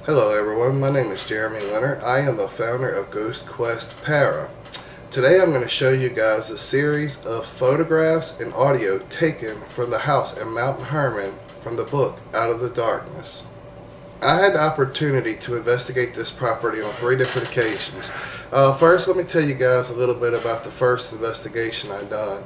Hello everyone, my name is Jeremy Leonard. I am the founder of Ghost Quest Para. Today I'm going to show you guys a series of photographs and audio taken from the house in Mount Hermon from the book Out of the Darkness. I had the opportunity to investigate this property on 3 different occasions. First, let me tell you guys a little bit about the first investigation I done.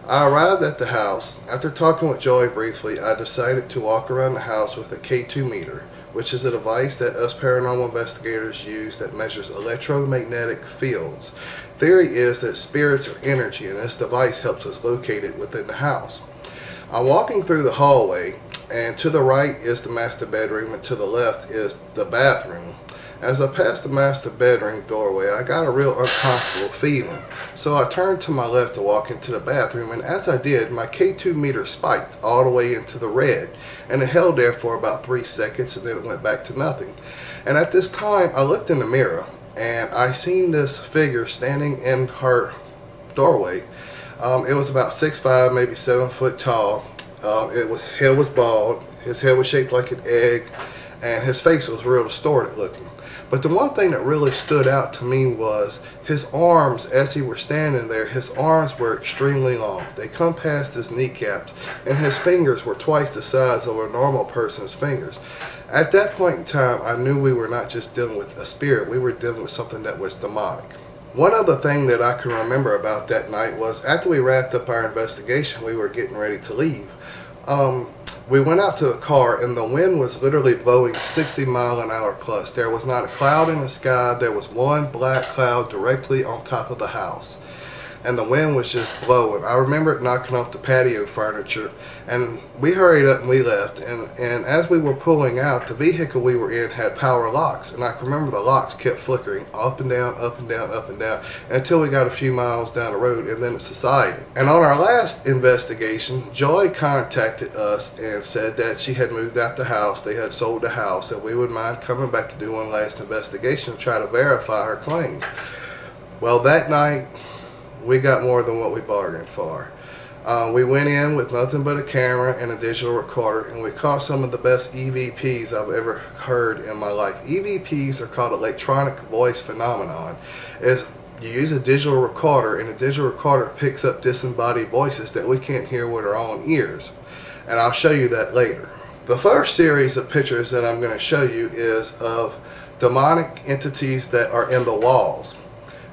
I arrived at the house. After talking with Joey briefly, I decided to walk around the house with a K2 meter, which is a device that us paranormal investigators use that measures electromagnetic fields. Theory is that spirits are energy, and this device helps us locate it within the house. I'm walking through the hallway, and to the right is the master bedroom, and to the left is the bathroom. As I passed the master bedroom doorway, I got a real uncomfortable feeling. So I turned to my left to walk into the bathroom, and as I did, my K2 meter spiked all the way into the red, and it held there for about 3 seconds, and then it went back to nothing. And at this time, I looked in the mirror, and I seen this figure standing in her doorway. It was about 6'5", maybe 7 foot tall. His head was bald, his head was shaped like an egg, and his face was real distorted looking. But the one thing that really stood out to me was his arms. As he was standing there, his arms were extremely long. They come past his kneecaps, and his fingers were twice the size of a normal person's fingers. At that point in time, I knew we were not just dealing with a spirit, we were dealing with something that was demonic. One other thing that I can remember about that night was after we wrapped up our investigation, we were getting ready to leave. We went out to the car, and the wind was literally blowing 60 mph plus. There was not a cloud in the sky. There was one black cloud directly on top of the house, and the wind was just blowing. I remember it knocking off the patio furniture, and we hurried up and we left. And as we were pulling out, the vehicle we were in had power locks, and I can remember the locks kept flickering up and down, up and down, up and down, until we got a few miles down the road, and then it subsided. And on our last investigation, Joy contacted us and said that she had moved out the house, they had sold the house, and we would mind coming back to do one last investigation to try to verify her claims. Well, that night, we got more than what we bargained for. We went in with nothing but a camera and a digital recorder, and we caught some of the best EVPs I've ever heard in my life. EVPs are called electronic voice phenomenon. You use a digital recorder, and the digital recorder picks up disembodied voices that we can't hear with our own ears. And I'll show you that later. The first series of pictures that I'm going to show you is of demonic entities that are in the walls.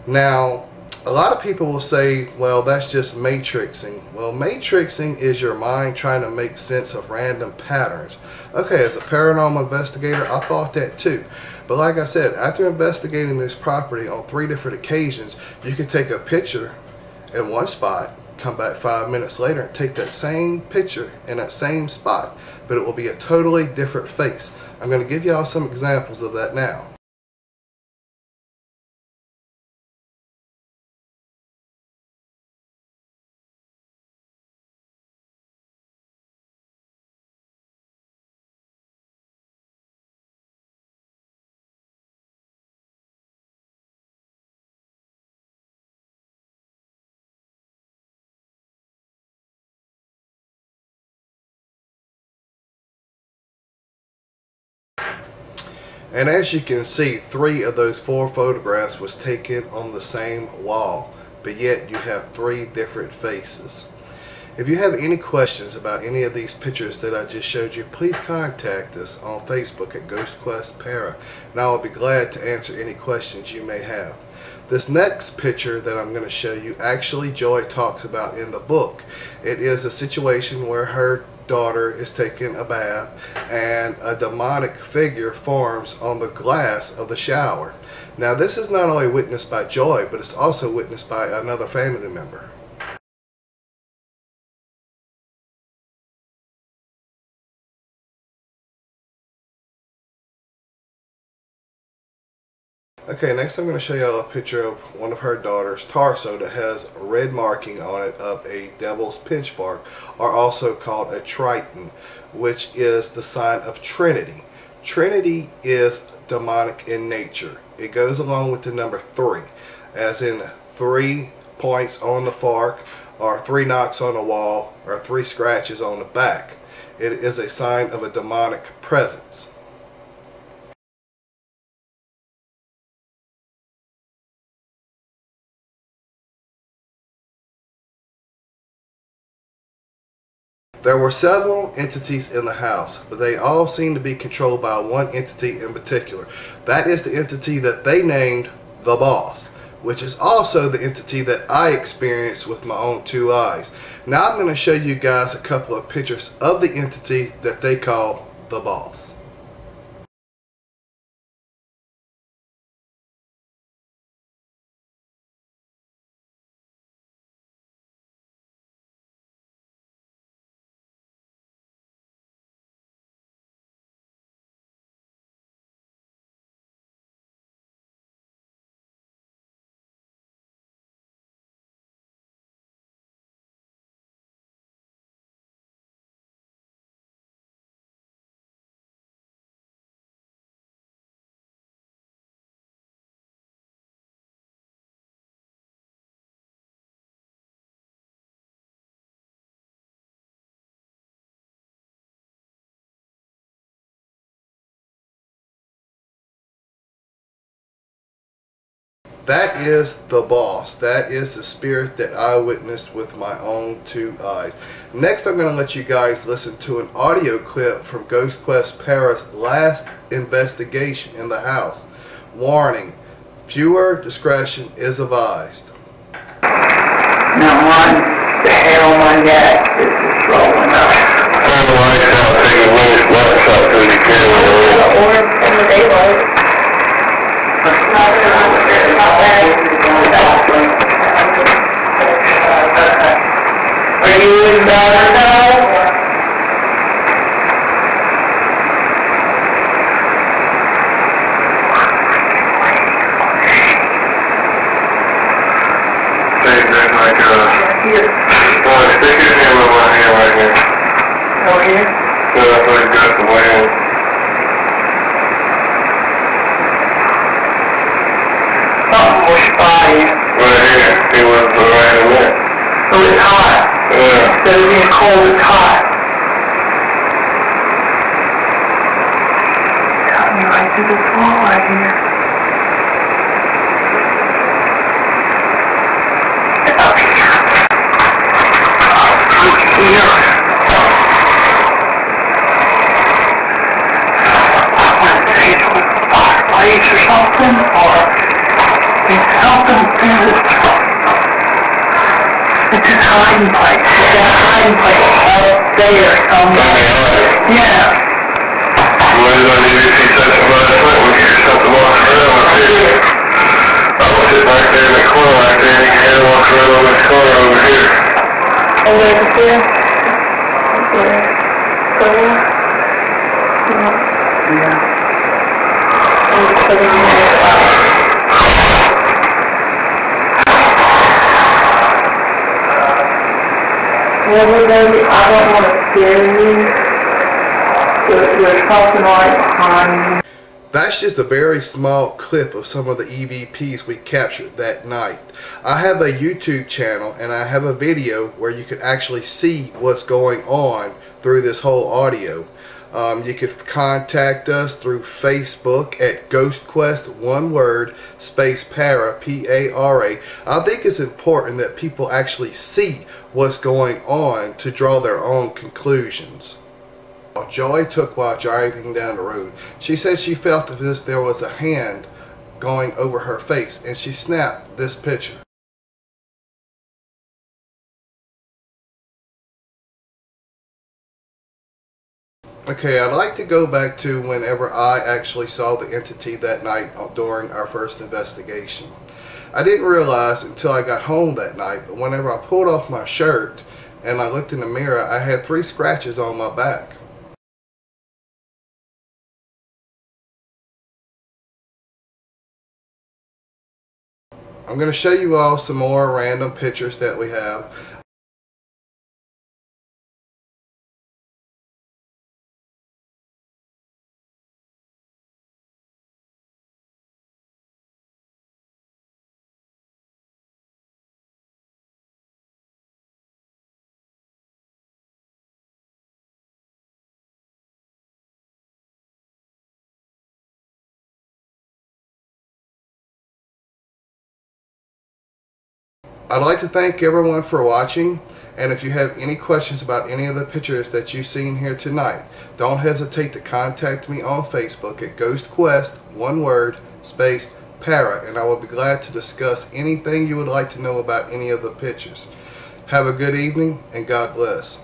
Now, a lot of people will say, well, that's just matrixing. Well, matrixing is your mind trying to make sense of random patterns. Okay, as a paranormal investigator, I thought that too. But like I said, after investigating this property on 3 different occasions, you can take a picture in one spot, come back 5 minutes later and take that same picture in that same spot, but it will be a totally different face. I'm going to give y'all some examples of that now. And as you can see, 3 of those 4 photographs was taken on the same wall, but yet you have 3 different faces. If you have any questions about any of these pictures that I just showed you, please contact us on Facebook at Ghost Quest Para, and I will be glad to answer any questions you may have. This next picture that I'm going to show you, actually Joy talks about in the book. It is a situation where her daughter is taking a bath, and a demonic figure forms on the glass of the shower. Now, this is not only witnessed by Joy, but it's also witnessed by another family member. Okay, next I'm going to show you a picture of one of her daughter's torso that has a red marking on it of a devil's pitchfork, or also called a triton, which is the sign of Trinity. Trinity is demonic in nature. It goes along with the number 3, as in 3 points on the fork, or 3 knocks on the wall, or 3 scratches on the back. It is a sign of a demonic presence. There were several entities in the house, but they all seemed to be controlled by one entity in particular. That is the entity that they named the boss, which is also the entity that I experienced with my own two eyes. Now I'm going to show you guys a couple of pictures of the entity that they call the boss. That is the boss. That is the spirit that I witnessed with my own two eyes. Next, I'm going to let you guys listen to an audio clip from Ghost Quest Para's last investigation in the house. Warning, viewer discretion is advised. Now what the hell my neck is rolling up. Turn the lights out, take a look, lights out through the camera. Or in the daylight. Are you in bed now? Stick your hand on my hand right here. Over here? So that's what he's got the land. Something was spotty. Right here. He was right in there. So it's hot. Yeah. Instead of being cold, it's hot. Got me right through the wall right here. Up here. Here. I want to say it was a fireplace or something, or it's something it's a hiding place. It's a hiding place up there somewhere. Yeah. Well, you don't need to see such a lot of sweat when you hear something walking around up here. I was sitting right there in the corner right there, and you can hear him walking around over this corner over here. Over here? There. There. Yeah. I'm putting it I don't want to scare you. There's something right behind you. That's just a very small clip of some of the EVPs we captured that night. I have a YouTube channel and I have a video where you can actually see what's going on through this whole audio. You can contact us through Facebook at Ghost Quest, one word, space Para, P-A-R-A. I think it's important that people actually see what's going on to draw their own conclusions. Joy took while driving down the road. She said she felt as if there was a hand going over her face, and she snapped this picture. Okay, I'd like to go back to whenever I actually saw the entity that night during our first investigation. I didn't realize until I got home that night, but whenever I pulled off my shirt and I looked in the mirror, I had 3 scratches on my back. I'm going to show you all some more random pictures that we have. I'd like to thank everyone for watching, and if you have any questions about any of the pictures that you've seen here tonight, don't hesitate to contact me on Facebook at Ghost Quest, one word, space, Para, and I will be glad to discuss anything you would like to know about any of the pictures. Have a good evening, and God bless.